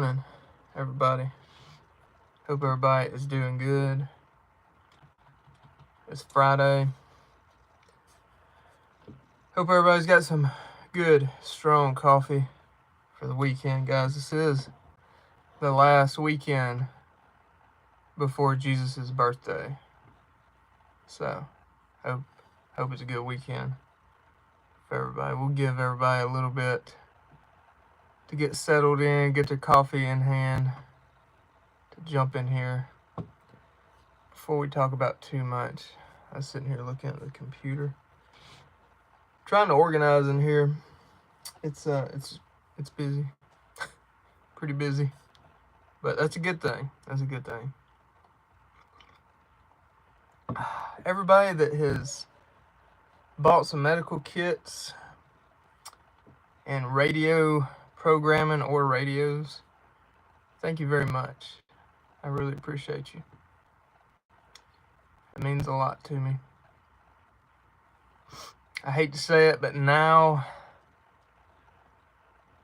morning, everybody. Hope everybody is doing good. It's Friday. Hope everybody's got some good, strong coffee for the weekend, guys. This is the last weekend before Jesus' birthday. So, hope it's a good weekend for everybody. We'll give everybody a little bit to get settled in, get their coffee in hand, to jump in here. Before we talk about too much, I was sitting here looking at the computer, trying to organize in here. It's busy, pretty busy, but that's a good thing. That's a good thing. Everybody that has bought some medical kits and radio programming or radios, thank you very much. I really appreciate you. It means a lot to me. I hate to say it, but now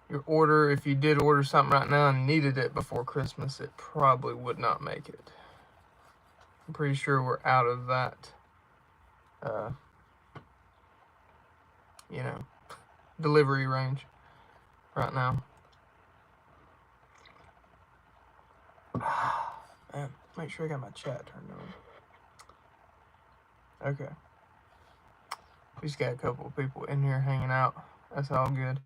your order, if you did order something right now and needed it before Christmas, it probably would not make it. I'm pretty sure we're out of that, delivery range right now. Man, make sure I got my chat turned on. Okay. We just got a couple of people in here hanging out. That's all good.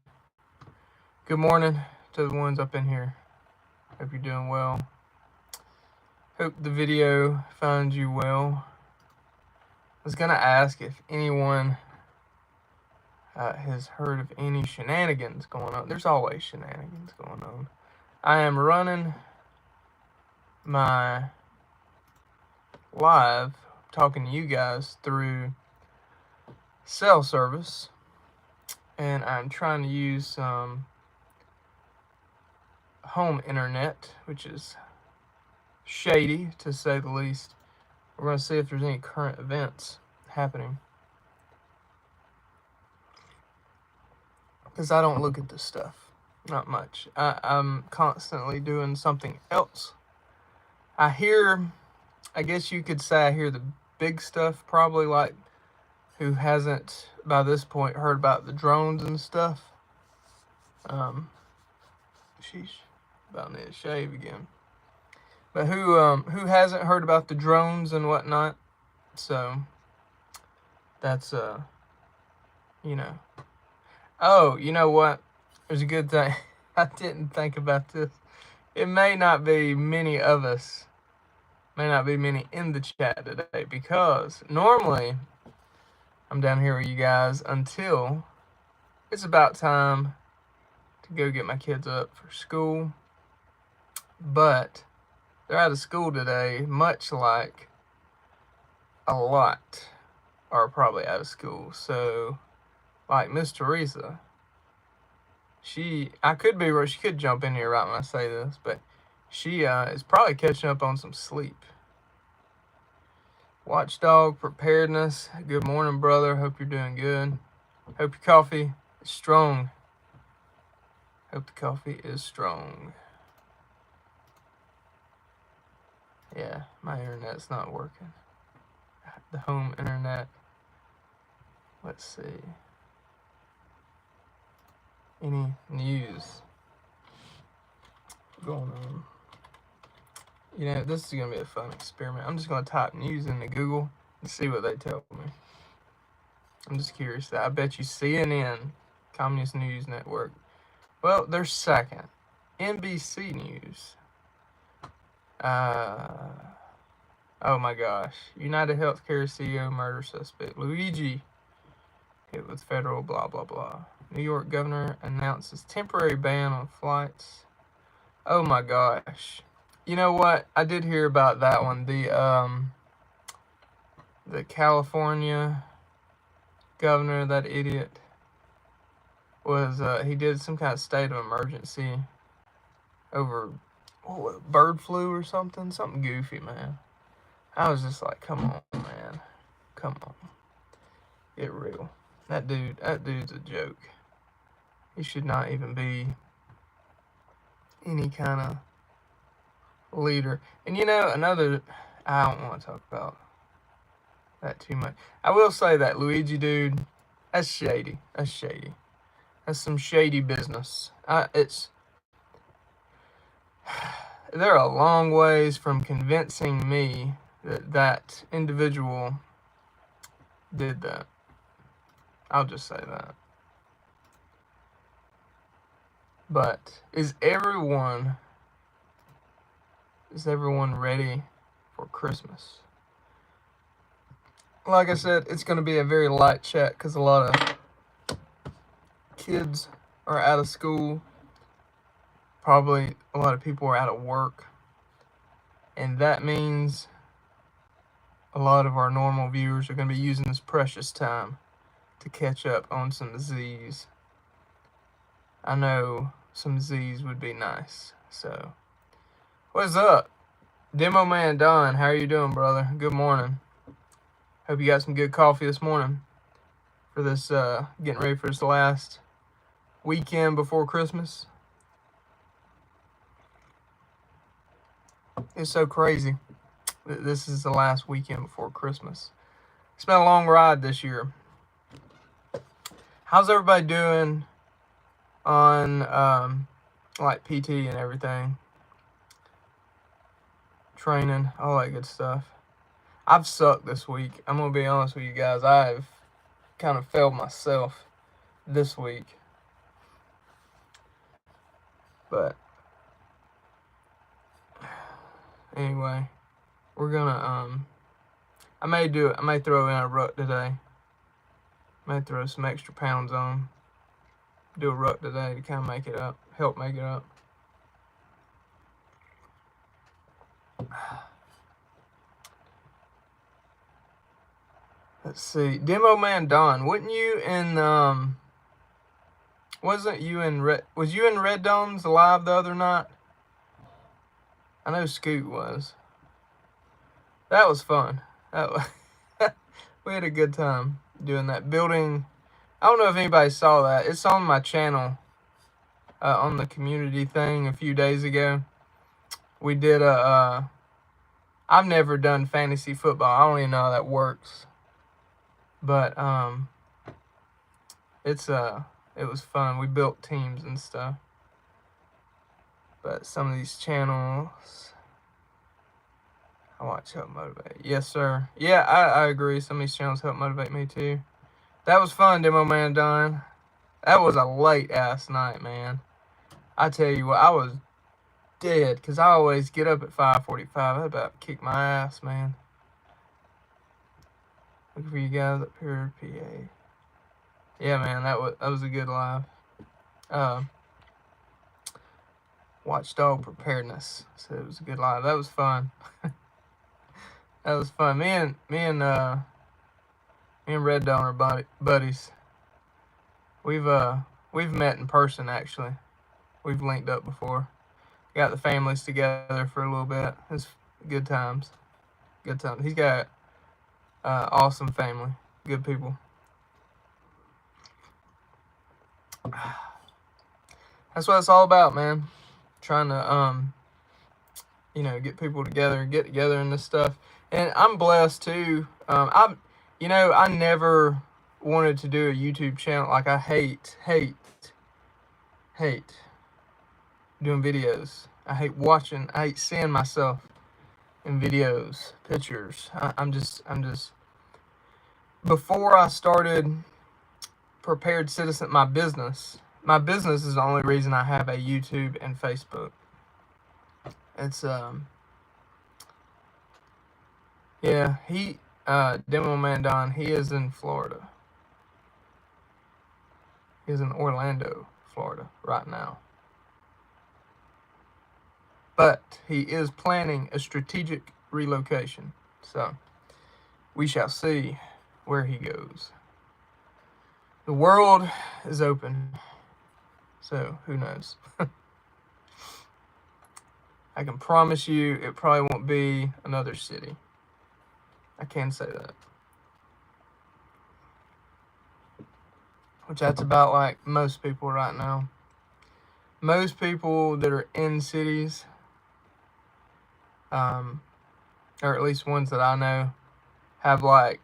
Good morning to the ones up in here. Hope you're doing well. Hope the video finds you well. I was gonna ask if anyone has heard of any shenanigans going on. There's always shenanigans going on. I am running my live, talking to you guys through cell service, and I'm trying to use some home internet, which is shady to say the least. We're going to see if there's any current events happening, because I don't look at this stuff, not much. I'm constantly doing something else. I guess you could say I hear the big stuff, probably, like who hasn't by this point heard about the drones and stuff. Sheesh, about need to shave again. But who hasn't heard about the drones and whatnot? So that's Oh, you know what? There's a good thing. I didn't think about this. It may not be many of us, may not be many in the chat today, because normally I'm down here with you guys until it's about time to go get my kids up for school. But they're out of school today, much like a lot are probably out of school. So, like Miss Teresa, she could jump in here right when I say this, but she is probably catching up on some sleep. Watchdog Preparedness, good morning, brother. Hope you're doing good. Hope your coffee is strong. Hope the coffee is strong. Yeah, my internet's not working. The home internet. Let's see. Any news going on? This is going to be a fun experiment. I'm just going to type news into Google and see what they tell me. I'm just curious. I bet you CNN, Communist News Network. Well, they're second. NBC News. Oh my gosh. United Healthcare CEO murder suspect. Luigi hit with federal blah blah blah. New York governor announces temporary ban on flights. Oh my gosh. You know what? I did hear about that one. The California governor, that idiot, was he did some kind of state of emergency over bird flu or something goofy, man. I was just like, come on, man, come on, get real. That dude's a joke. He should not even be any kind of leader. And you know, I don't want to talk about that too much. I will say that Luigi dude, that's shady. That's shady. That's some shady business. They're a long ways from convincing me that that individual did that. I'll just say that. But is everyone ready for Christmas? Like I said, it's going to be a very light chat because a lot of kids are out of school. Probably a lot of people are out of work. And that means a lot of our normal viewers are going to be using this precious time to catch up on some Z's. I know some Z's would be nice. So, what's up? Demo Man Don, how are you doing, brother? Good morning. Hope you got some good coffee this morning for this, getting ready for this last weekend before Christmas. It's so crazy that this is the last weekend before Christmas. It's been a long ride this year. How's everybody doing on, like PT and everything? Training, all that good stuff. I've sucked this week. I'm going to be honest with you guys. I've kind of failed myself this week. But anyway, we're gonna I may throw in a ruck today. May throw some extra pounds on. Do a ruck today to kind of make it up, help make it up. Let's see, Demo Man Don, wasn't you in was you in Red Domes live the other night? I know Scoot was. That was fun. We had a good time doing that. Building, I don't know if anybody saw that. It's on my channel, on the community thing a few days ago. We did I've never done fantasy football. I don't even know how that works. But it was fun. We built teams and stuff. But some of these channels I watch help motivate. Yes, sir. Yeah, I agree. Some of these channels help motivate me too. That was fun, Demo Man Don. That was a late ass night, man. I tell you what, I was dead because I always get up at 5:45. I about to kick my ass, man. Looking for you guys up here, PA. Yeah, man, that was a good live. Watchdog Preparedness. So it was a good live. That was fun. That was fun. Me and Red Dawn are buddies. We've met in person actually. We've linked up before. Got the families together for a little bit. It's good times. Good times. He's got awesome family. Good people. That's what it's all about, man. Trying to get people together, get together in this stuff. And I'm blessed too. I never wanted to do a YouTube channel. Like I hate doing videos. I hate seeing myself in videos, pictures. I'm just before I started Prepared Citizen, my business is the only reason I have a YouTube and Facebook. It's yeah, Demo Man Don, he is in Florida. He's in Orlando, Florida right now. But he is planning a strategic relocation. So we shall see where he goes. The world is open. So who knows? I can promise you it probably won't be another city. I can say that. Which that's about like most people right now. most people that are in cities, or at least ones that I know, have like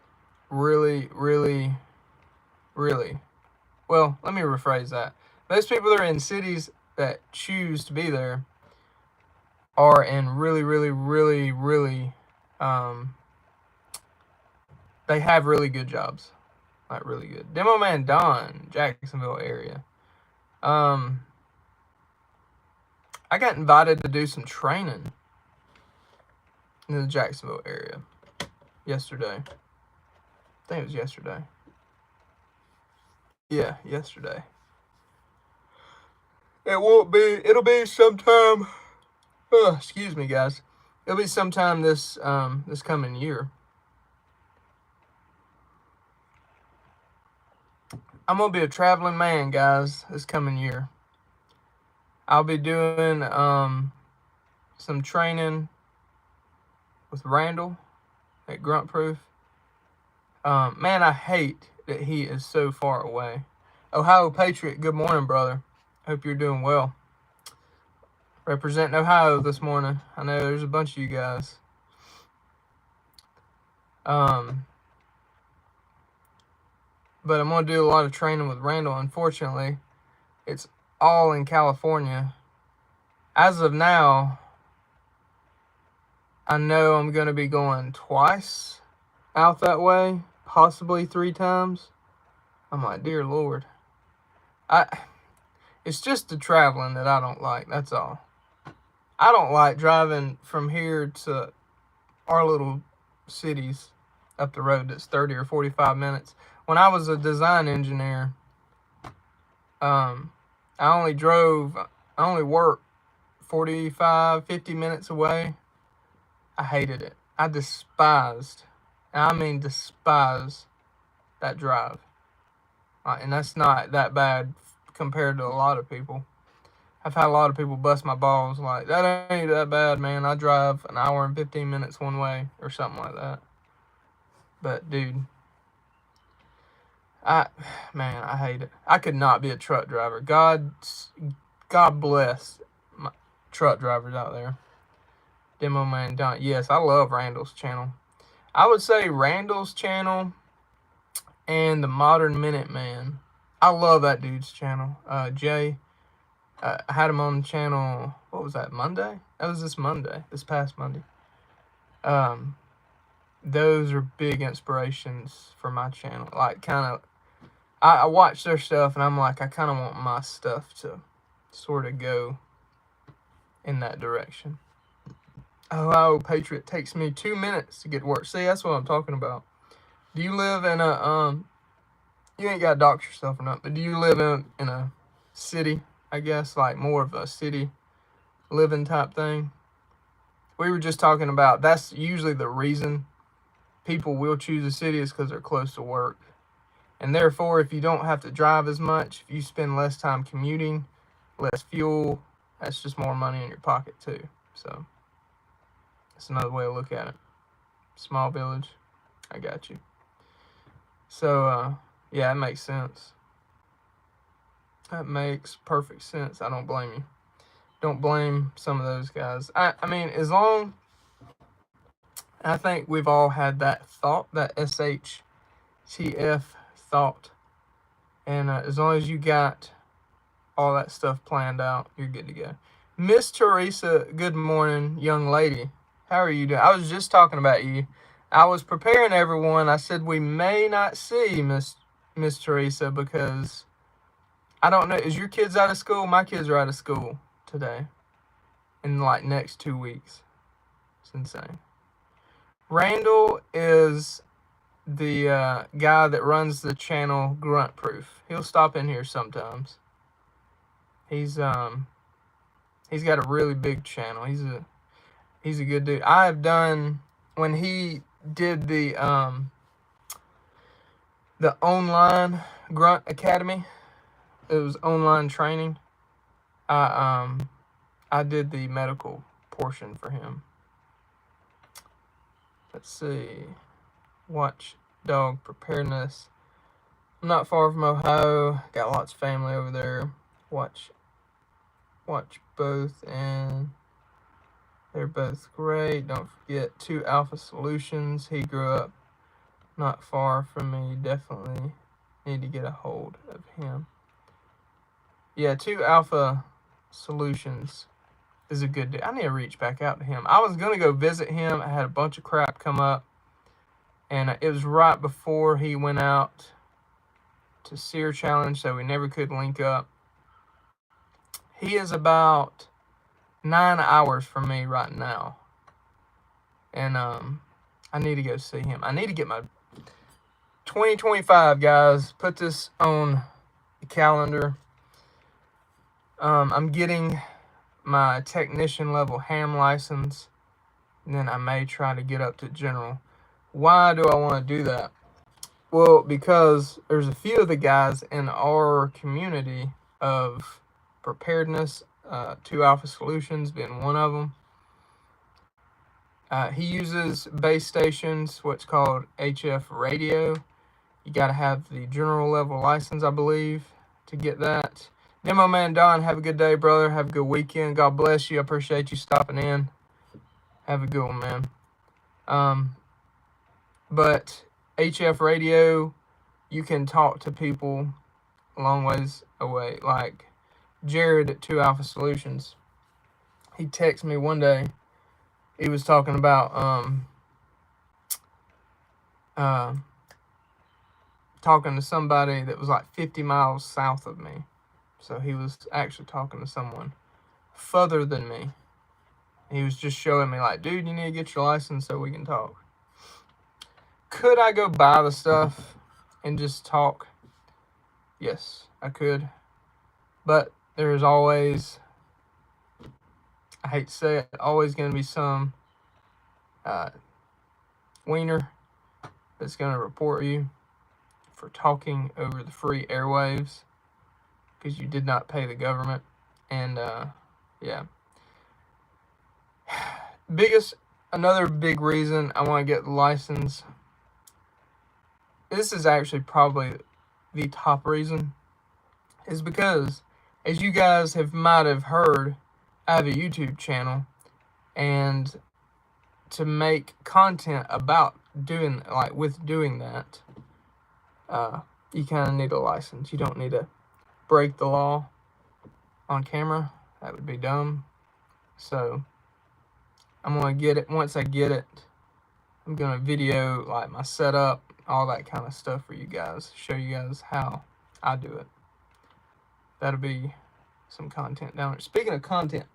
really, really, really, well, let me rephrase that. Most people that are in cities that choose to be there are in really, really, really, really, they have really good jobs. Like really good. Demo Man Don, Jacksonville area. I got invited to do some training in the Jacksonville area yesterday. I think it was yesterday. Yeah, yesterday. It'll be sometime, excuse me guys. It'll be sometime this coming year. I'm gonna be a traveling man, guys, this coming year. I'll be doing some training with Randall at Grunt Proof. Man, I hate that he is so far away. Ohio Patriot, good morning, brother. Hope you're doing well. Representing Ohio this morning. I know there's a bunch of you guys. But I'm going to do a lot of training with Randall. Unfortunately, it's all in California. As of now, I know I'm going to be going twice out that way, possibly 3 times. I'm like, dear Lord. It's just the traveling that I don't like, that's all. I don't like driving from here to our little cities up the road that's 30 or 45 minutes. When I was a design engineer, I only worked 45, 50 minutes away. I hated it. I despised, and I mean despised, that drive. And that's not that bad compared to a lot of people. I've had a lot of people bust my balls like, that ain't that bad, man. I drive an hour and 15 minutes one way or something like that. But, dude, I hate it. I could not be a truck driver. God bless my truck drivers out there. Demo Man Don. Yes, I love Randall's channel. I would say Randall's channel and the Modern Minute Man. I love that dude's channel. Jay, I had him on the channel, what was that, Monday? That was this past Monday. Those are big inspirations for my channel. Like, kind of, I watch their stuff and I'm like, I kind of want my stuff to sort of go in that direction. Ohio Patriot takes me 2 minutes to get to work. See, that's what I'm talking about. Do you live in a, you ain't got to dox yourself or not, but do you live in a city, I guess, like more of a city living type thing? We were just talking about, that's usually the reason people will choose a city is because they're close to work. And therefore, if you don't have to drive as much, if you spend less time commuting, less fuel, that's just more money in your pocket too. So that's another way to look at it. Small village, I got you. So, yeah, it makes sense. That makes perfect sense. I don't blame you. Don't blame some of those guys. I mean, I think we've all had that thought, that SHTF thought. And as long as you got all that stuff planned out, you're good to go. Miss Teresa, good morning, young lady. How are you doing? I was just talking about you. I was preparing everyone. I said we may not see Miss Teresa because I don't know. Is your kids out of school? My kids are out of school today. In like next 2 weeks. It's insane. Randall is the guy that runs the channel Grunt Proof. He'll stop in here sometimes. He's got a really big channel. He's a good dude. I have done, when he did the online Grunt Academy, it was online training. I did the medical portion for him. Let's see. Watchdog preparedness. I'm not far from Ohio. Got lots of family over there. watch both, and they're both great. Don't forget 2 Alpha Solutions. He grew up not far from me. Definitely need to get a hold of him. Yeah, 2 Alpha Solutions is a good dude. I need to reach back out to him. I was going to go visit him. I had a bunch of crap come up, and it was right before he went out to Seer Challenge, so we never could link up. He is about 9 hours from me right now, and I need to go see him. I need to get my 2025, guys. Put this on the calendar. I'm getting my technician level ham license, and then I may try to get up to general. Why do I want to do that? Well, because there's a few of the guys in our community of preparedness, 2 Alpha Solutions being one of them. He uses base stations, what's called HF radio. You got to have the general level license, I believe, to get that. Nemo Man Don, have a good day, brother. Have a good weekend. God bless you. I appreciate you stopping in. Have a good one, man. But HF radio, you can talk to people a long ways away. Like Jared at 2 Alpha Solutions. He texted me one day. He was talking about talking to somebody that was like 50 miles south of me. So he was actually talking to someone further than me. He was just showing me like, dude, you need to get your license so we can talk. Could I go buy the stuff and just talk? Yes, I could. But there's always, I hate to say it, always going to be some wiener that's going to report you for talking over the free airwaves because you did not pay the government. And yeah. Another big reason I want to get the license, this is actually probably the top reason, is because, as you guys might have heard, I have a YouTube channel, and to make content about doing that, you kind of need a license. You don't need to break the law on camera. That would be dumb. So I'm going to get it. Once I get it, I'm going to video like my setup, all that kind of stuff for you guys. Show you guys how I do it. That'll be some content down there. Speaking of content,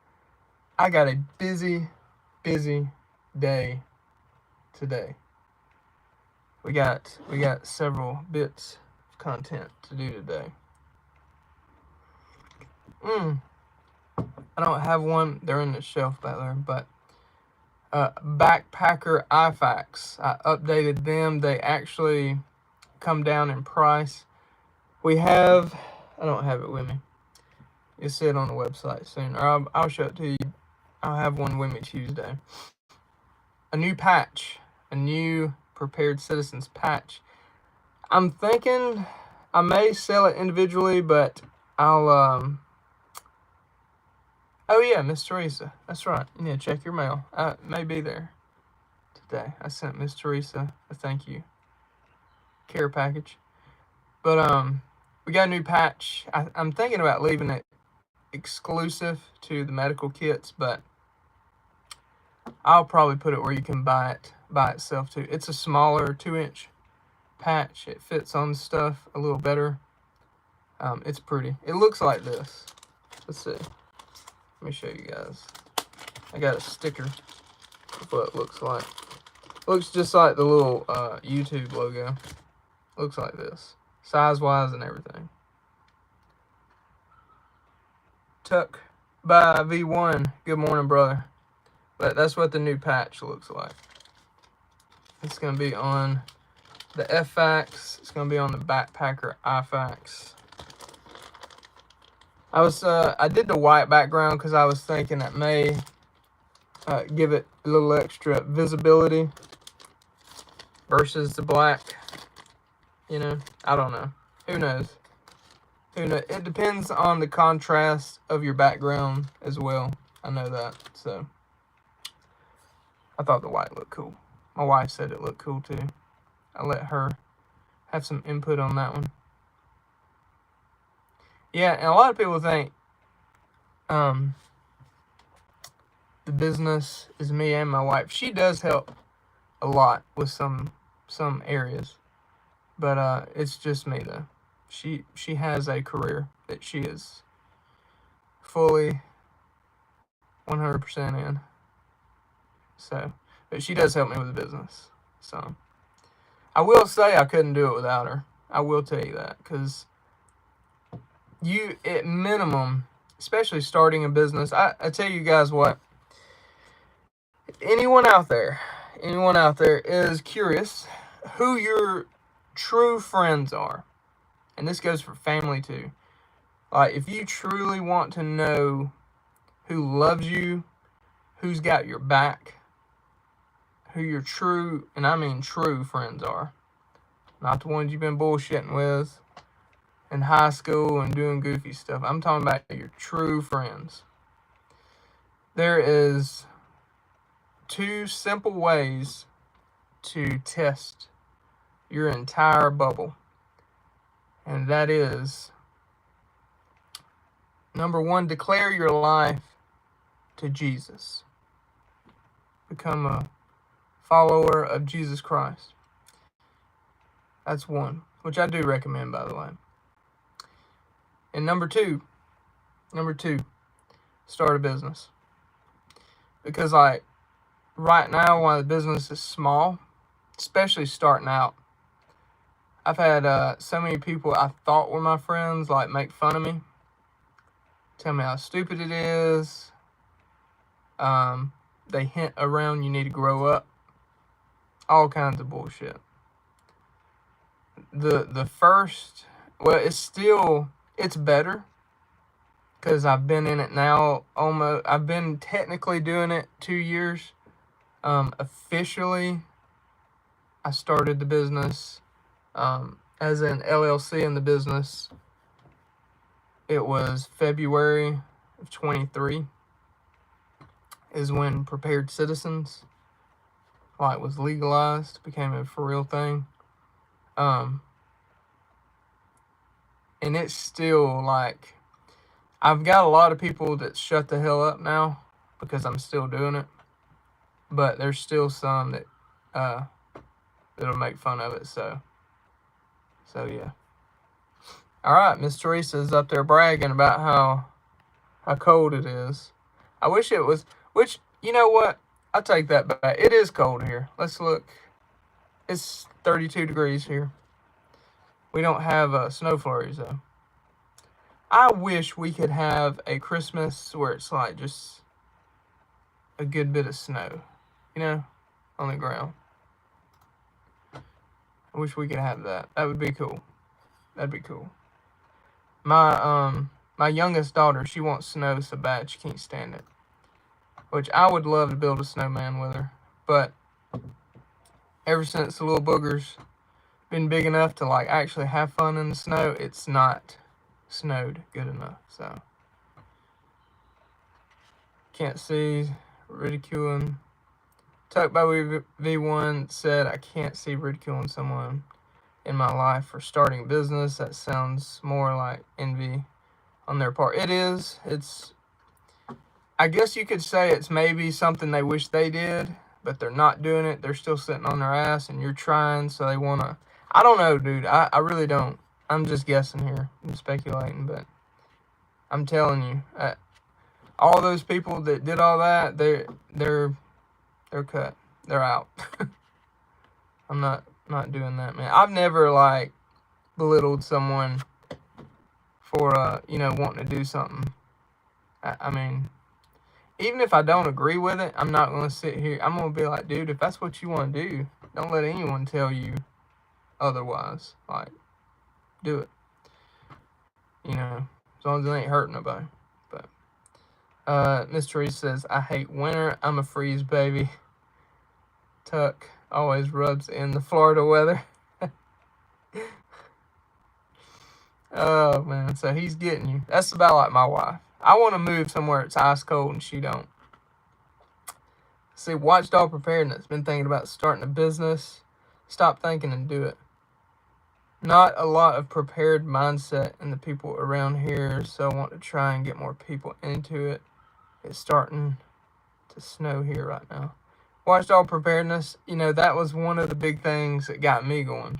I got a busy day today. We got several bits of content to do today. I don't have one. They're in the shelf back there, but Backpacker IFAKs. I updated them. They actually come down in price. We have, I don't have it with me. You'll see it on the website soon. Or I'll show it to you. I'll have one with me Tuesday. A new patch. A new Prepared Citizens patch. I'm thinking I may sell it individually, but I'll, oh yeah, Miss Teresa. That's right. You need to check your mail. It may be there today. I sent Miss Teresa a thank you care package. But we got a new patch. I'm thinking about leaving it exclusive to the medical kits, but I'll probably put it where you can buy it by itself too. It's a smaller 2-inch patch. It fits on stuff a little better. It's pretty. It looks like this. Let's see. Let me show you guys. I got a sticker of what it looks like. Looks just like the little YouTube logo. Looks like this. Size-wise and everything. Tuck by V1. Good morning, brother. But that's what the new patch looks like. It's going to be on the FFAKs. It's going to be on the Backpacker IFAKs. I did the white background because I was thinking that may give it a little extra visibility versus the black. You know, I don't know. Who knows? Who knows? It depends on the contrast of your background as well. I know that. So I thought the white looked cool. My wife said it looked cool too. I let her have some input on that one. Yeah, and a lot of people think the business is me and my wife. She does help a lot with some areas, but it's just me though. She has a career that she is fully 100% in. So, but she does help me with the business. So, I will say I couldn't do it without her. I will tell you that, because you, at minimum, especially starting a business, I tell you guys what, anyone out there is curious who your true friends are, and this goes for family too. Like, if you truly want to know who loves you, who's got your back, who your true, and I mean true friends are, not the ones you've been bullshitting with in high school and doing goofy stuff. I'm talking about your true friends. There is 2 simple ways to test your entire bubble. And that is, number 1, declare your life to Jesus. Become a follower of Jesus Christ. That's one, which I do recommend, by the way. And number two, start a business. Because, like, right now, while the business is small, especially starting out, I've had so many people I thought were my friends, like, make fun of me, tell me how stupid it is. They hint around you need to grow up. All kinds of bullshit. The first, well, it's better, because I've been in it now almost. I've been technically doing it 2 years. Officially, I started the business as an LLC in the business. It was February of 23 is when Prepared Citizens, like, was legalized, became a for real thing. And it's still, like, I've got a lot of people that shut the hell up now because I'm still doing it. But there's still some that that'll make fun of it, so yeah. Alright, Miss Teresa's up there bragging about how cold it is. I wish it was, which, you know what? I'll take that back. It is cold here. Let's look. It's 32 degrees here. We don't have snow flurries, though. I wish we could have a Christmas where it's like just a good bit of snow, you know, on the ground. I wish we could have that. That would be cool. That'd be cool. My youngest daughter, she wants snow so bad she can't stand it. Which I would love to build a snowman with her. But ever since the little booger's been big enough to, like, actually have fun in the snow, it's not snowed good enough. So can't see ridiculing. Tuck by V1 said, I can't see ridiculing someone in my life for starting a business. That sounds more like envy on their part. It is. It's, I guess you could say it's maybe something they wish they did, but they're not doing it. They're still sitting on their ass, and you're trying, so they want to. I don't know, dude. I really don't. I'm just guessing here. I'm speculating, but I'm telling you, all those people that did all that, they're cut. They're out. I'm not doing that, man. I've never, like, belittled someone for wanting to do something. I mean, even if I don't agree with it, I'm not going to sit here. I'm going to be like, dude, if that's what you want to do, don't let anyone tell you otherwise. Like, do it. You know, as long as it ain't hurting nobody. But Miss Teresa says, I hate winter. I'm a freeze baby. Tuck always rubs in the Florida weather. Oh, man. So he's getting you. That's about like my wife. I want to move somewhere it's ice cold and she don't. See, Watchdog Preparedness. Been thinking about starting a business. Stop thinking and do it. Not a lot of prepared mindset in the people around here, so I want to try and get more people into it. It's starting to snow here right now. Watchdog Preparedness, that was one of the big things that got me going.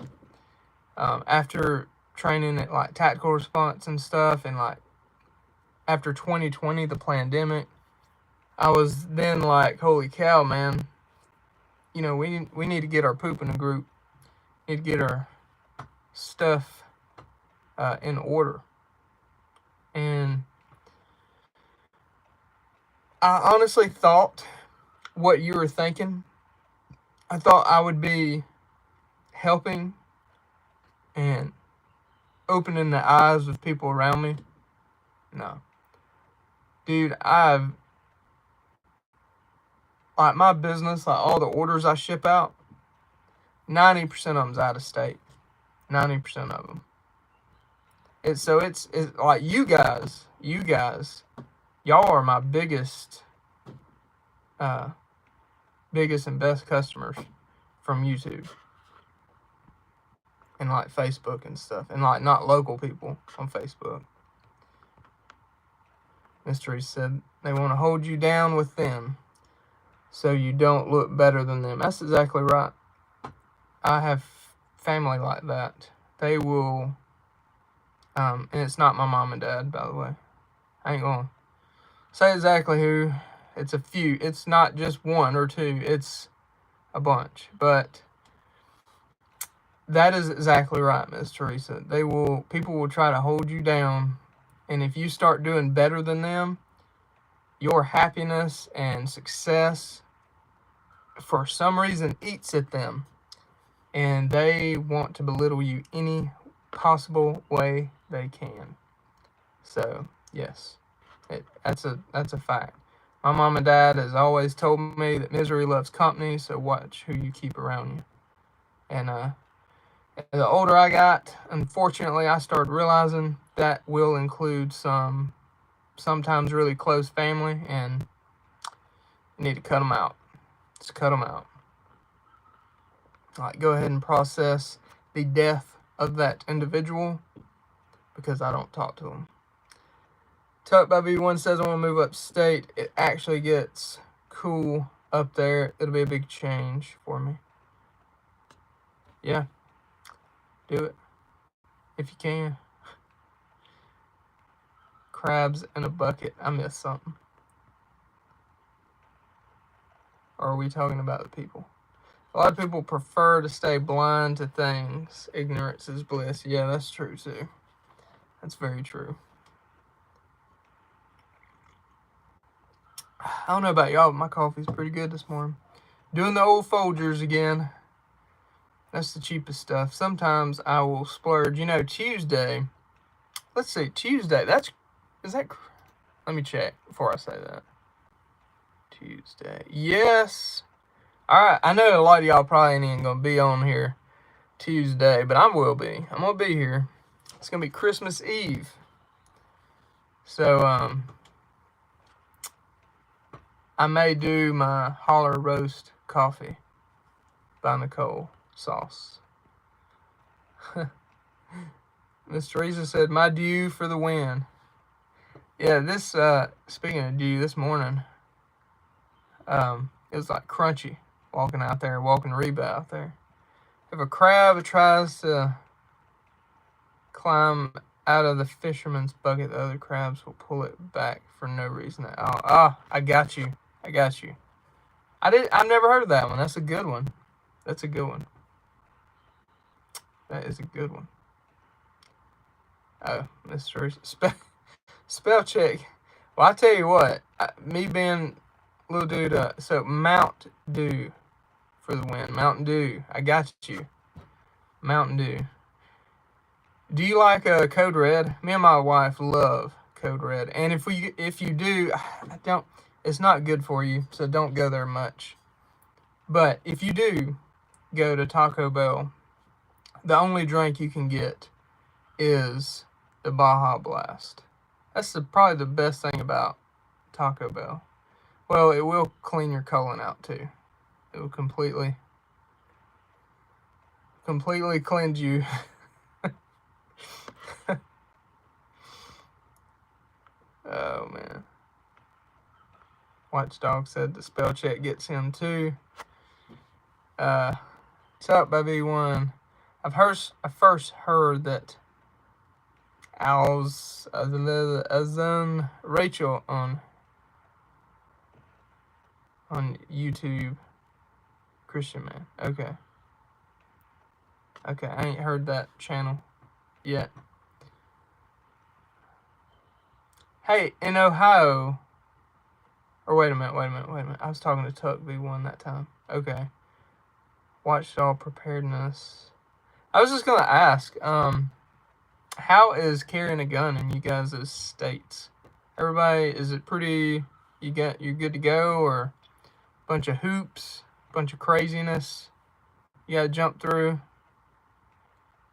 After training at like tactical response and stuff, and like after 2020, the pandemic, I was then like, holy cow, man. We need to get our poop in a group. Need to get our stuff in order. And I honestly thought what you were thinking. I thought I would be helping and opening the eyes of people around me. No. Dude, like my business, like all the orders I ship out, 90% of them's out of state. 90% of them. It's like you guys, y'all are my biggest and best customers from YouTube and like Facebook and stuff, and like not local people on Facebook. Mystery said they want to hold you down with them so you don't look better than them. That's exactly right. I have family like that. They will, and it's not my mom and dad, by the way. I ain't gonna say exactly who. It's a few. It's not just one or two. It's a bunch. But that is exactly right, Miss Teresa. People will try to hold you down, and if you start doing better than them, your happiness and success, for some reason, eats at them, and they want to belittle you any possible way they can. So yes, that's a fact. My mom and dad has always told me that misery loves company, so watch who you keep around you. And the older I got, unfortunately, I started realizing that will include sometimes really close family, and you need to cut them out. Just cut them out. Like, go ahead and process the death of that individual, because I don't talk to them. Tuck by B1 says, I want to move upstate. It actually gets cool up there. It'll be a big change for me. Yeah. Do it. If you can. Crabs in a bucket. I missed something. Or are we talking about the people? A lot of people prefer to stay blind to things. Ignorance is bliss. Yeah, that's true too. That's very true. I don't know about y'all, but my coffee's pretty good this morning. Doing the old Folgers again. That's the cheapest stuff. Sometimes I will splurge. Tuesday. Let's see, Tuesday. Let me check before I say that. Tuesday. Yes. Alright, I know a lot of y'all probably ain't even going to be on here Tuesday, but I will be. I'm going to be here. It's going to be Christmas Eve. So, I may do my Holler Roast coffee by Nicole sauce. Miss Teresa said, my due for the win. Yeah, speaking of due, this morning, it was like crunchy walking Reba out there. If a crab tries to climb out of the fisherman's bucket, the other crabs will pull it back for no reason at all. Ah, I got you. I've never heard of that one. That's a good one. That is a good one. Oh, Mr. Spell check. Well, I tell you what, me being little dude, so Mount Dew for the win. Mountain Dew. I got you. Mountain Dew. Do you like Code Red? Me and my wife love Code Red. And if you do, it's not good for you, so don't go there much. But if you do go to Taco Bell, the only drink you can get is the Baja Blast. That's probably the best thing about Taco Bell. Well, it will clean your colon out too. It will completely cleanse you. Oh man. Watchdog said the spell check gets him too. What's up, baby one? I first heard that Azan Rachel on YouTube. Christian man. Okay. Okay, I ain't heard that channel yet. Hey, in Ohio. Or wait a minute. I was talking to Tuck V1 that time. Okay. Watchdog preparedness. I was just gonna ask, how is carrying a gun in you guys' states? Everybody, is it pretty, you're good to go, or a bunch of hoops, bunch of craziness you gotta jump through?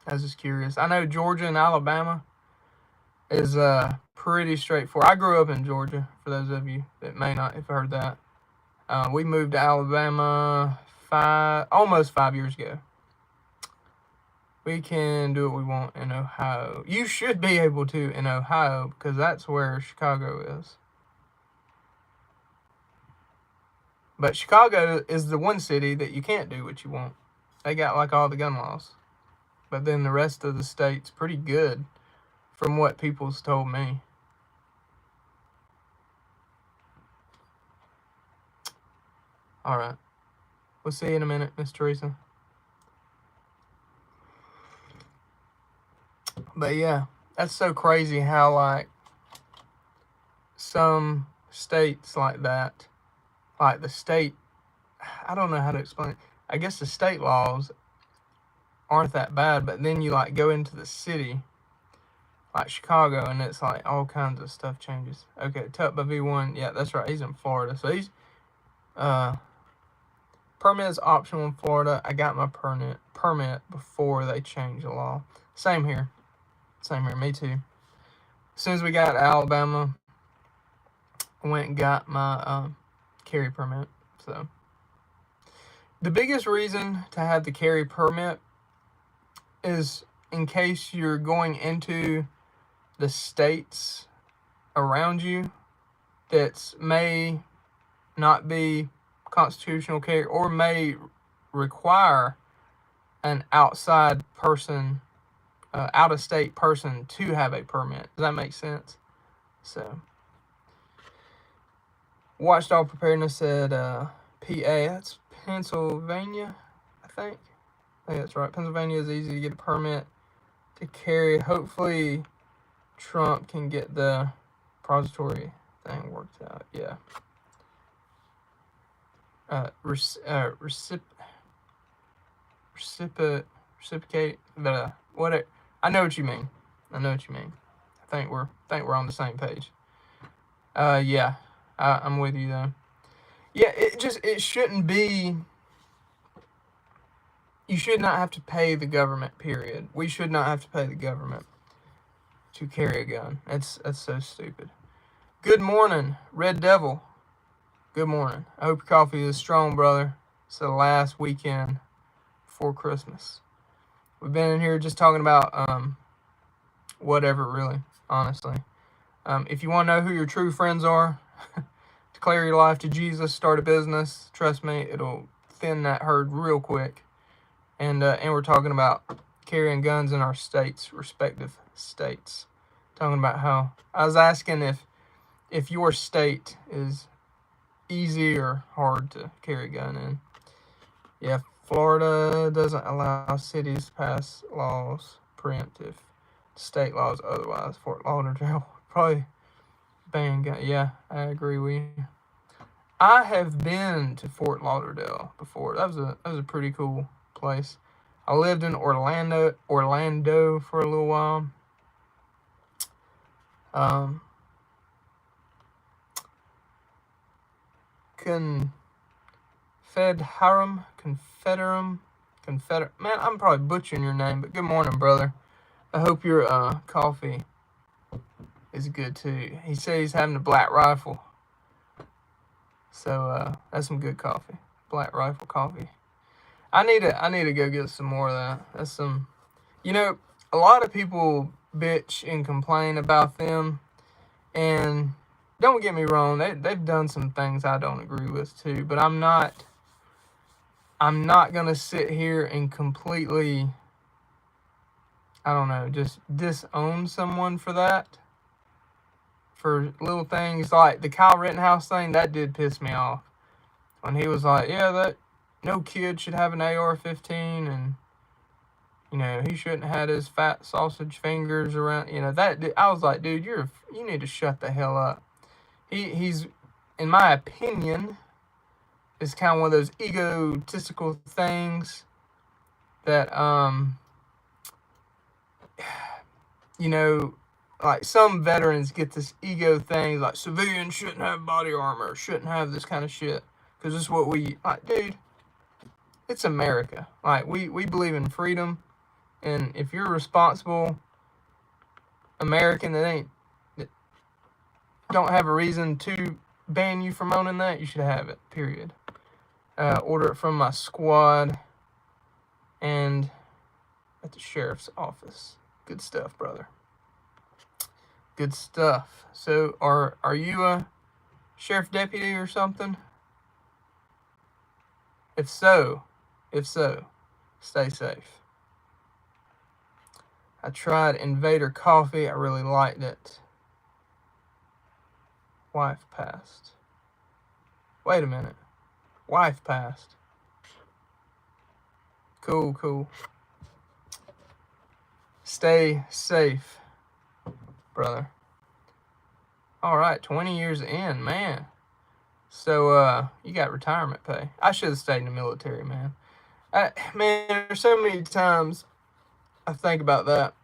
I was just curious. I know Georgia and Alabama is pretty straightforward. I grew up in Georgia, for those of you that may not have heard that. We moved to Alabama almost 5 years ago. We can do what we want in Ohio. You should be able to in Ohio, because that's where Chicago is. But Chicago is the one city that you can't do what you want. They got like all the gun laws. But then the rest of the state's pretty good, from what people's told me. All right. We'll see you in a minute, Miss Teresa. But yeah, that's so crazy how like some states like that, like the state, I don't know how to explain it. I guess the state laws aren't that bad, but then you like go into the city, like Chicago, and it's like all kinds of stuff changes. Okay, Tuck by V1, yeah, that's right, he's in Florida. So he's, permit is optional in Florida. I got my permit before they changed the law. Same here, me too. As soon as we got to Alabama, I went and got my carry permit. So the biggest reason to have the carry permit is in case you're going into the states around you that may not be constitutional carry, or may require an outside person, out-of-state person to have a permit. Does that make sense? So, Watchdog Preparedness said PA, that's Pennsylvania, I think that's right. Pennsylvania is easy to get a permit to carry. Hopefully Trump can get the repository thing worked out. Yeah. Reciprocate, but whatever. I know what you mean. I think we're on the same page. Yeah, I'm with you though. Yeah, it shouldn't be. You should not have to pay the government, period. We should not have to pay the government to carry a gun. That's so stupid. Good morning, Red Devil. Good morning. I hope your coffee is strong, brother. It's the last weekend before Christmas. We've been in here just talking about whatever, really, honestly. If you want to know who your true friends are, declare your life to Jesus, start a business. Trust me, it'll thin that herd real quick. And we're talking about carrying guns in our states, respective states. Talking about how I was asking if your state is easy or hard to carry a gun in. Yeah, Florida doesn't allow cities to pass laws preemptive. State laws otherwise. Fort Lauderdale probably ban gun. Yeah, I agree with you. I have been to Fort Lauderdale before. That was a pretty cool place. I lived in Orlando for a little while. Confederate. Man, I'm probably butchering your name, but good morning, brother. I hope your coffee is good too. He said he's having a Black Rifle. So that's some good coffee. Black Rifle coffee. I need to go get some more of that. That's some, a lot of people bitch and complain about them, and don't get me wrong, they've done some things I don't agree with too, but I'm not gonna sit here and completely, I don't know, just disown someone for that. For little things like the Kyle Rittenhouse thing, that did piss me off. When he was like, yeah, that no kid should have an AR-15, and he shouldn't have had his fat sausage fingers around. That I was like, dude, you need to shut the hell up. He's, in my opinion, is kind of one of those egotistical things that like some veterans get this ego thing, like civilians shouldn't have body armor, shouldn't have this kind of shit, because this is what we like, dude. It's America. Like we believe in freedom, and if you're a responsible American that don't have a reason to ban you from owning that, you should have it. Period. Order it from my squad and at the sheriff's office. Good stuff, brother. Good stuff. So, are you a sheriff deputy or something? If so, stay safe. I tried Invader Coffee. I really liked it. Wife passed. Wait a minute. Wife passed. Cool. Stay safe, brother. All right, 20 years in, man. So, you got retirement pay. I should have stayed in the military, man. Man, there's so many times I think about that.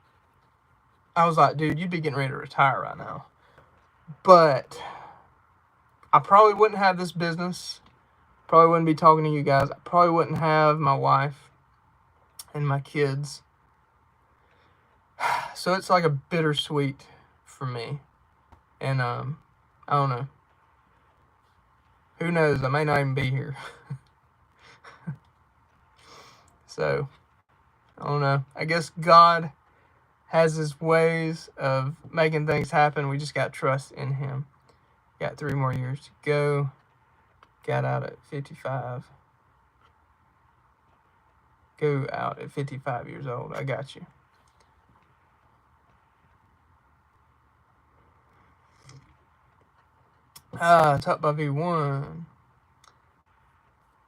I was like, dude, you'd be getting ready to retire right now. But I probably wouldn't have this business. Probably wouldn't be talking to you guys. I probably wouldn't have my wife and my kids. So it's like a bittersweet for me. And I don't know. Who knows? I may not even be here. So, I don't know. I guess God has his ways of making things happen. We just got trust in him. Got 3 more years to go. Got out at 55. Go out at 55 years old. I got you. Top by V1.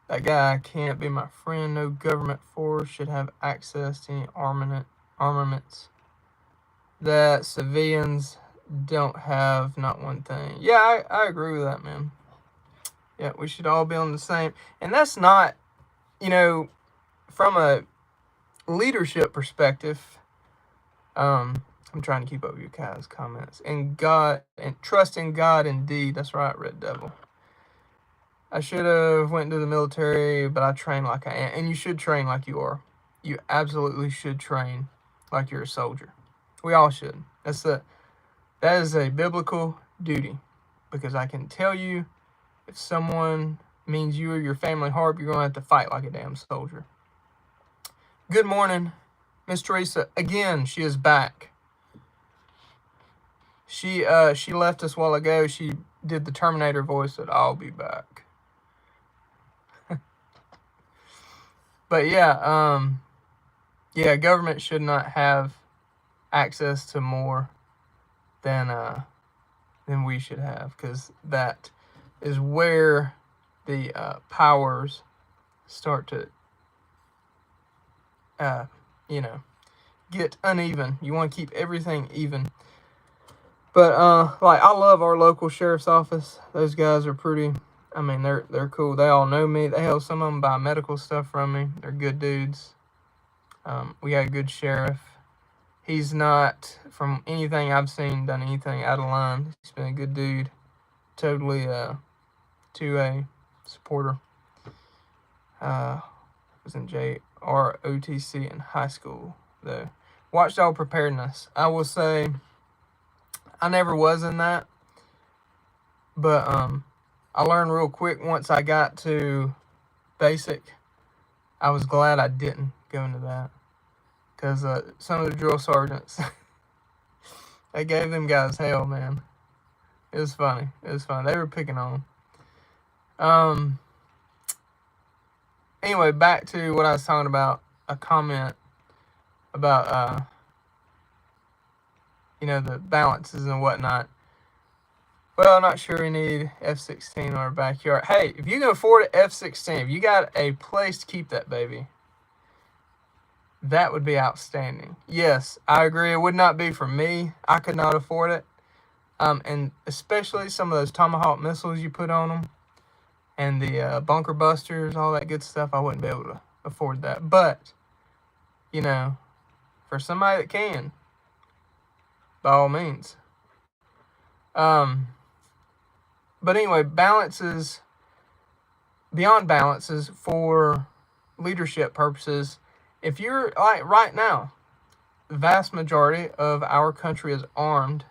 That guy can't be my friend. No government force should have access to any armaments that civilians don't have. Not one thing. Yeah, I agree with that, man. Yeah, we should all be on the same. And that's not, from a leadership perspective, I'm trying to keep up with you guys' comments. And God, and trust in God indeed. That's right, Red Devil. I should have went to the military, but I train like I am. And you should train like you are. You absolutely should train like you're a soldier. We all should. That is a biblical duty. Because I can tell you, if someone means you or your family harm, you're going to have to fight like a damn soldier. Good morning, Miss Teresa. Again, she is back. She left us a while ago. She did the Terminator voice, said, I'll be back. But yeah, government should not have access to more than we should have, because that is where the powers start to get uneven. You want to keep everything even. But I love our local sheriff's office. Those guys are pretty. I mean, they're cool. They all know me. Hell, some of them buy medical stuff from me. They're good dudes. We got a good sheriff. He's not, from anything I've seen, done anything out of line. He's been a good dude. Totally 2A supporter. Was in JROTC in high school, though. Watchdog preparedness. I will say, I never was in that, but I learned real quick once I got to basic. I was glad I didn't go into that, because some of the drill sergeants, they gave them guys hell, man. It was funny. It was fun. They were picking on them. Anyway, back to what I was talking about. A comment about the balances and whatnot. Well, I'm not sure we need F-16 in our backyard. Hey, if you can afford an F-16, if you got a place to keep that baby, that would be outstanding. Yes, I agree. It would not be for me. I could not afford it. And especially some of those Tomahawk missiles you put on them, and the bunker busters, all that good stuff, I wouldn't be able to afford that. But, for somebody that can, by all means. But anyway, balances, beyond balances, for leadership purposes, if you're, like right now, the vast majority of our country is armed.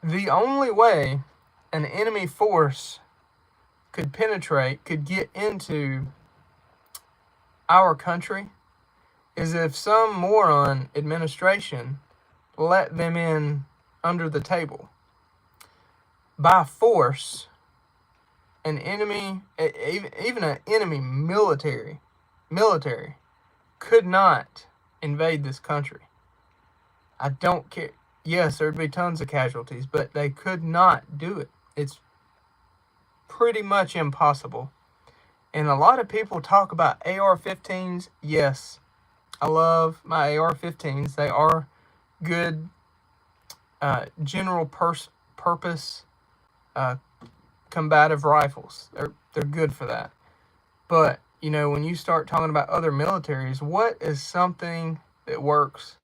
The only way an enemy force could get into our country, is if some moron administration let them in under the table. By force, an enemy, even an enemy military, could not invade this country. I don't care. Yes, there'd be tons of casualties, but they could not do it. It's pretty much impossible. And a lot of people talk about AR-15s. Yes, I love my AR-15s. They are good general purpose combative rifles. They're good for that. But, when you start talking about other militaries, what is something that works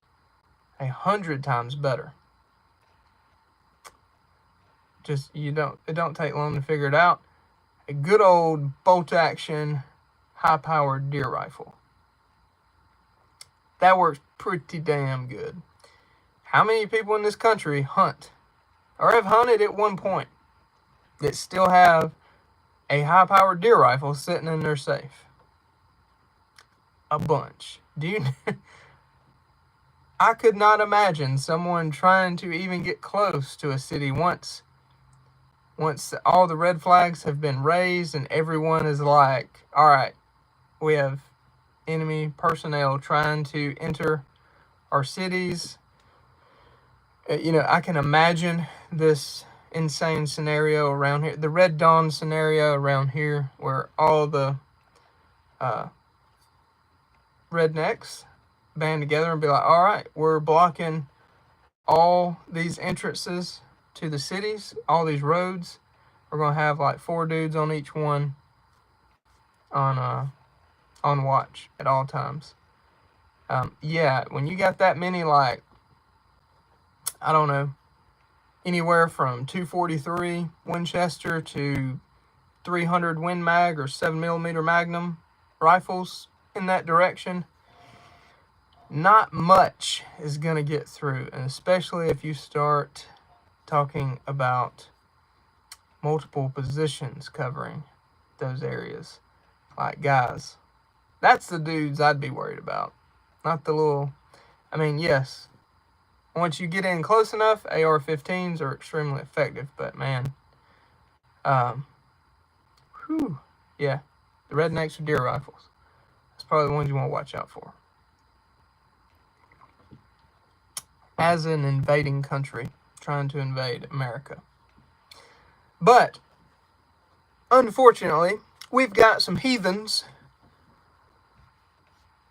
100 times better? It don't take long to figure it out. A good old bolt-action, high-powered deer rifle. That works pretty damn good. How many people in this country hunt, or have hunted at one point, that still have a high-powered deer rifle sitting in their safe? A bunch. I could not imagine someone trying to even get close to a city once all the red flags have been raised and everyone is like, all right, we have enemy personnel trying to enter our cities. I can imagine this insane scenario around here, the Red Dawn scenario around here, where all the rednecks band together and be like, all right, we're blocking all these entrances to the cities, all these roads. We're going to have like 4 dudes on each one on watch at all times. Yeah, when you got that many, like, I don't know, anywhere from 243 Winchester to 300 Win Mag or 7mm Magnum rifles in that direction, not much is going to get through. And especially if you start talking about multiple positions covering those areas. Like, guys, that's the dudes I'd be worried about. Not the little, yes, once you get in close enough, AR-15s are extremely effective, but man, yeah, the rednecks with deer rifles. That's probably the ones you want to watch out for. As an invading country trying to invade America. But, unfortunately, we've got some heathens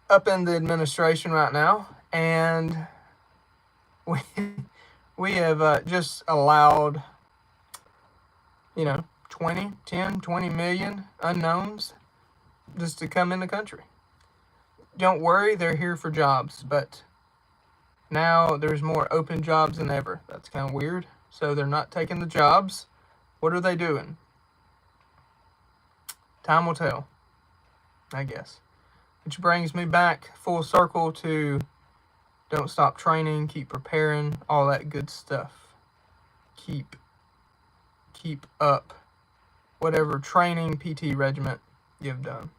up in the administration right now, and we have just allowed, 20 million unknowns just to come in the country. Don't worry, they're here for jobs, but now there's more open jobs than ever. That's kind of weird. So they're not taking the jobs. What are they doing? Time will tell, I guess. Which brings me back full circle to Don't stop training. Keep preparing. All that good stuff. Keep up whatever training PT regiment you've done.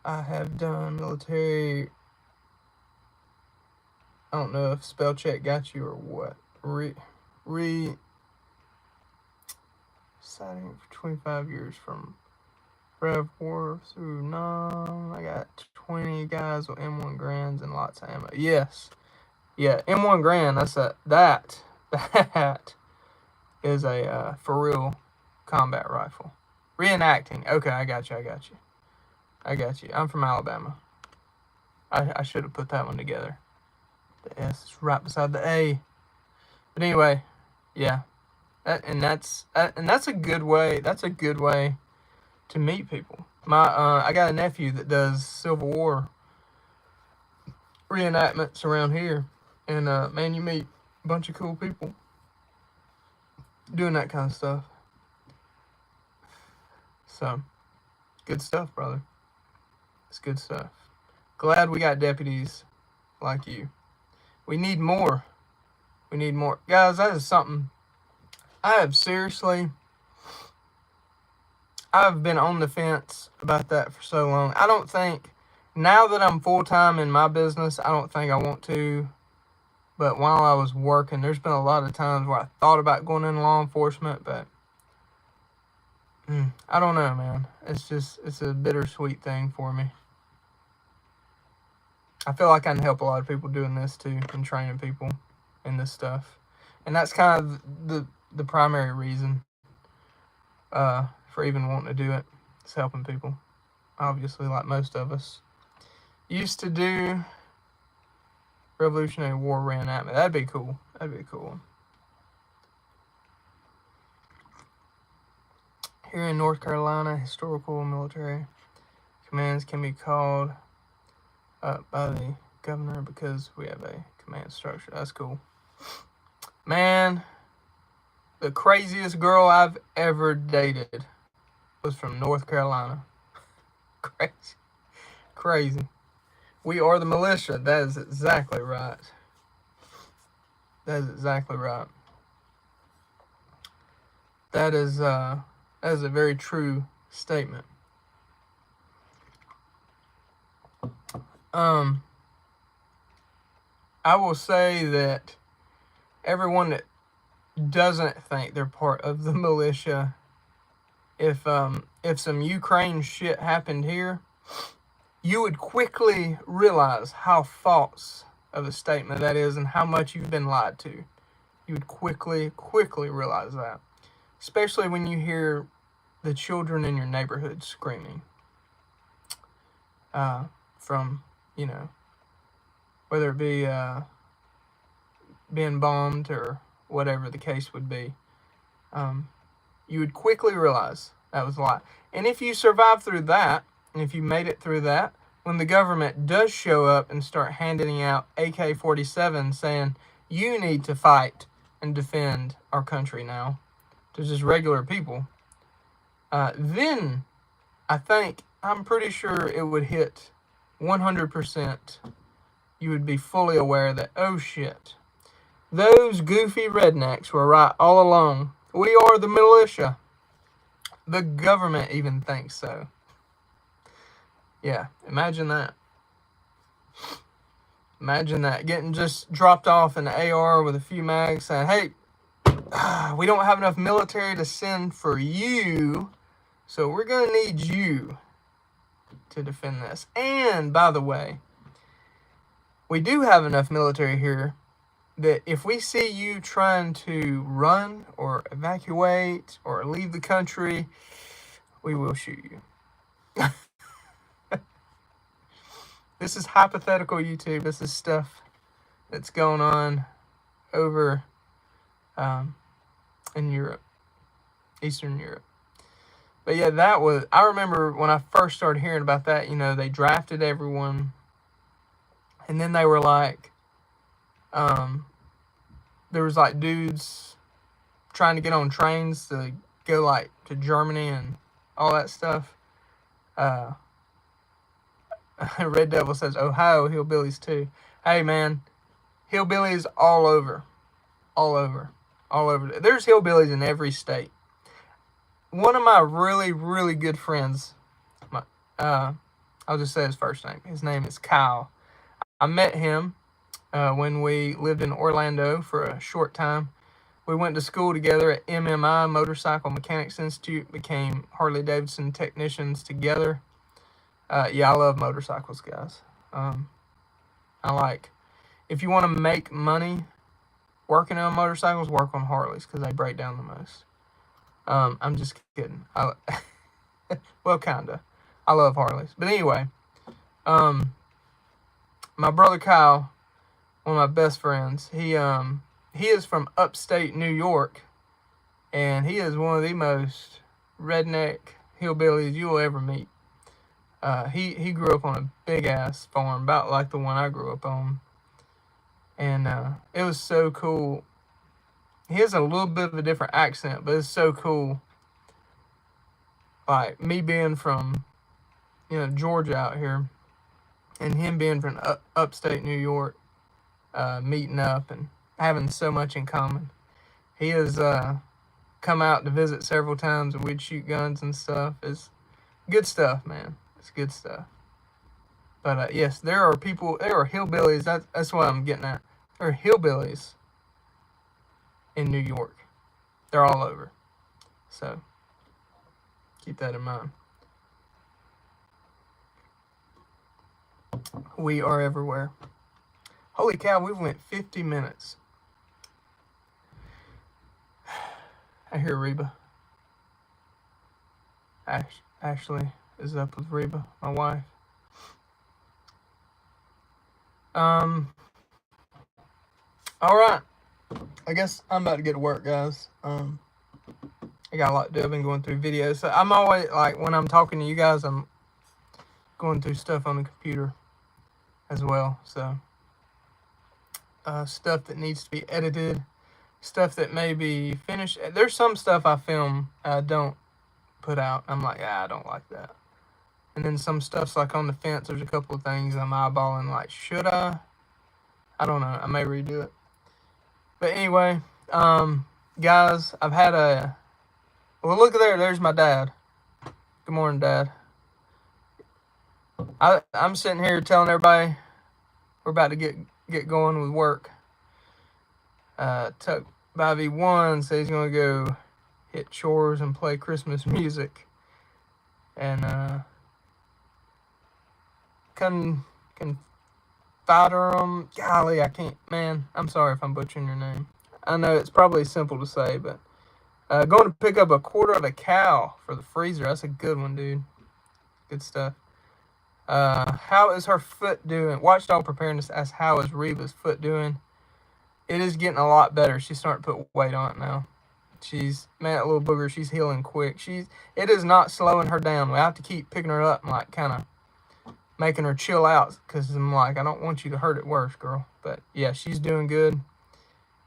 I have done military. I don't know if spell check got you or what. Sighting for 25 years from Rev War through Nam. I got 20 guys with M1 Grands and lots of ammo. Yes. Yeah, M1 Grand, that is a for real combat rifle. Reenacting. Okay, I got you. I'm from Alabama. I should have put that one together. The S is right beside the A. But anyway, yeah. That's a good way. That's a good way to meet people. I got a nephew that does Civil War reenactments around here, and man, you meet a bunch of cool people doing that kind of stuff. So, good stuff, brother. It's good stuff. Glad we got deputies like you. We need more. We need more. Guys, that is something I've been on the fence about that for so long. I don't think, now that I'm full-time in my business, I don't think I want to. But while I was working, there's been a lot of times where I thought about going into law enforcement, but I don't know, man. It's a bittersweet thing for me. I feel like I can help a lot of people doing this too, and training people in this stuff. And that's kind of the primary reason for even wanting to do it. It's helping people. Obviously, like most of us. Used to do Revolutionary War reenactment. That'd be cool. That'd be cool. Here in North Carolina, historical military commands can be called up by the governor because we have a command structure. That's cool. Man, the craziest girl I've ever dated was from North Carolina. Crazy. We are the militia. That is exactly right. That is exactly right. That is a very true statement. I will say that everyone that doesn't think they're part of the militia, if some Ukraine shit happened here, you would quickly realize how false of a statement that is and how much you've been lied to. You would quickly realize that. Especially when you hear the children in your neighborhood screaming. From, whether it be being bombed or whatever the case would be. You would quickly realize that was a lie. And if you survive through that, and if you made it through that, when the government does show up and start handing out AK-47 saying, you need to fight and defend our country now, to just regular people, then I'm pretty sure it would hit 100%. You would be fully aware that, oh shit, those goofy rednecks were right all along. We are the militia. The government even thinks so. Yeah, imagine that. Imagine that. Getting just dropped off in the AR with a few mags saying, hey, we don't have enough military to send for you, so we're going to need you to defend this. And, by the way, we do have enough military here that if we see you trying to run or evacuate or leave the country, we will shoot you. This is hypothetical, YouTube. This is stuff that's going on over in Europe, Eastern Europe. But yeah, I remember when I first started hearing about that, they drafted everyone. And then they were like, there was like dudes trying to get on trains to go like to Germany and all that stuff. Red Devil says Ohio hillbillies too. Hey man, hillbillies all over, all over, all over. There's hillbillies in every state. One of my really, really good friends, I'll just say his first name. His name is Kyle. I met him when we lived in Orlando for a short time. We went to school together at MMI, Motorcycle Mechanics Institute, became Harley-Davidson technicians together. Yeah, I love motorcycles, guys. I like, if you want to make money working on motorcycles, work on Harleys because they break down the most. I'm just kidding. Well, kinda. I love Harleys. But anyway, my brother Kyle, one of my best friends, he is from upstate New York, and he is one of the most redneck hillbillies you'll ever meet. He grew up on a big ass farm, about like the one I grew up on, and it was so cool. He has a little bit of a different accent, but it's so cool. Like me being from, Georgia out here, and him being from upstate New York, meeting up and having so much in common. He has come out to visit several times, and we'd shoot guns and stuff. It's good stuff, man. It's good stuff. But yes, there are hillbillies. That's what I'm getting at. There are hillbillies in New York. They're all over. So keep that in mind. We are everywhere. Holy cow, we went 50 minutes. I hear Reba. Ashley is up with Reba, my wife. All right. I guess I'm about to get to work, guys. I got a lot to do. I've been going through videos. So I'm always, like, when I'm talking to you guys, I'm going through stuff on the computer as well. So, stuff that needs to be edited, stuff that may be finished. There's some stuff I film I don't put out. I'm like, I don't like that. And then some stuff's like on the fence. There's a couple of things I'm eyeballing, like, should I? I don't know. I may redo it. But anyway, guys, I've had well, look there. There's my dad. Good morning, Dad. I'm sitting here telling everybody we're about to get going with work. Tuck by V1 says he's going to go hit chores and play Christmas music. And Confiderum, golly, I can't, man, I'm sorry if I'm butchering your name. I know it's probably simple to say, but going to pick up a quarter of a cow for the freezer. That's a good one, dude. Good stuff. How is her foot doing? Watchdog Preparedness asks, how is Reba's foot doing? It is getting a lot better. She's starting to put weight on it now. Man, that little booger, she's healing quick. It is not slowing her down. We have to keep picking her up and, like, kind of making her chill out, because I'm like, I don't want you to hurt it worse, girl. But yeah, she's doing good.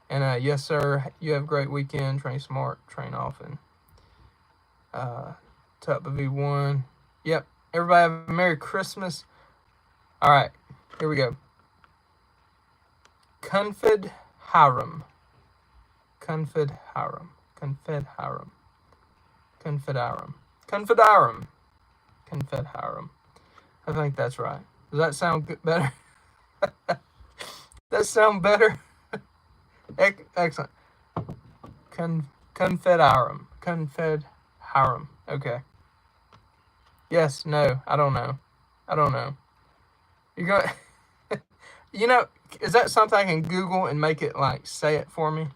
And yes, sir, you have a great weekend. Train smart, train often. Tup of V1. Yep. Everybody have a Merry Christmas. All right, here we go. Confed Harum. Confed Harum. Confed Harum. Confed Harum. Confed Harum. Confed Harum. I think that's right. Does that sound good, better? That sound better? Excellent. Confed Harum. Confed Harum. Okay. Yes, no, I don't know. I don't know. You're going is that something I can Google and make it, like, say it for me?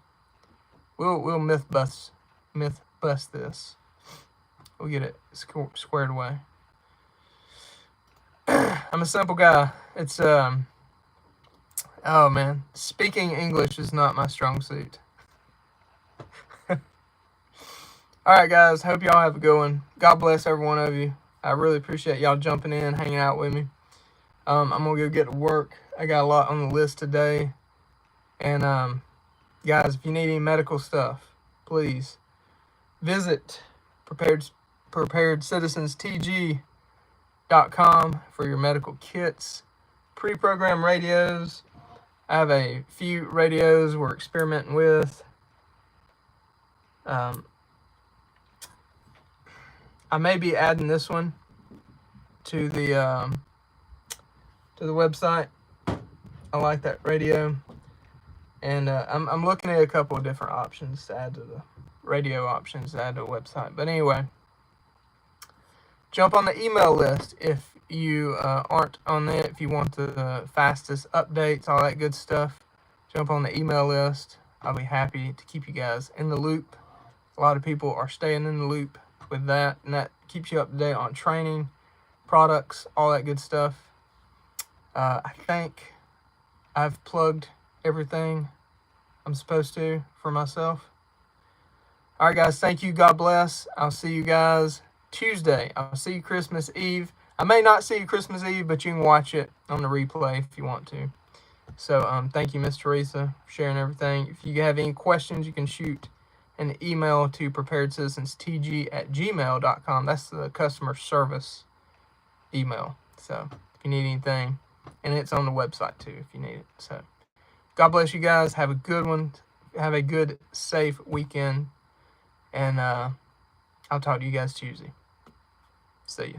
We'll myth bust this. We'll get it squared away. I'm a simple guy. It's oh man, speaking English is not my strong suit. All right, guys. Hope y'all have a good one. God bless every one of you. I really appreciate y'all jumping in, hanging out with me. I'm gonna go get to work. I got a lot on the list today. And guys, if you need any medical stuff, please visit preparedcitizenstg.com for your medical kits, pre-programmed radios. I have a few radios we're experimenting with. I may be adding this one to the website. I like that radio, and I'm looking at a couple of different options to add to the radio options to add to the website. But anyway, jump on the email list if you aren't on it. If you want the fastest updates, all that good stuff, jump on the email list. I'll be happy to keep you guys in the loop. A lot of people are staying in the loop with that, and that keeps you up to date on training, products, all that good stuff. I think I've plugged everything I'm supposed to for myself. All right, guys, thank you. God bless. I'll see you guys Tuesday. I'll see you Christmas Eve. I may not see you Christmas Eve, but you can watch it on the replay if you want to. So thank you, Miss Teresa, for sharing everything. If you have any questions, you can shoot an email to preparedcitizenstg@gmail.com. That's the customer service email. So if you need anything, and it's on the website too if you need it. So God bless you guys. Have a good one. Have a good, safe weekend. And I'll talk to you guys Tuesday. See ya.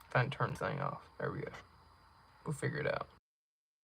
If I can turn the thing off. There we go. We'll figure it out.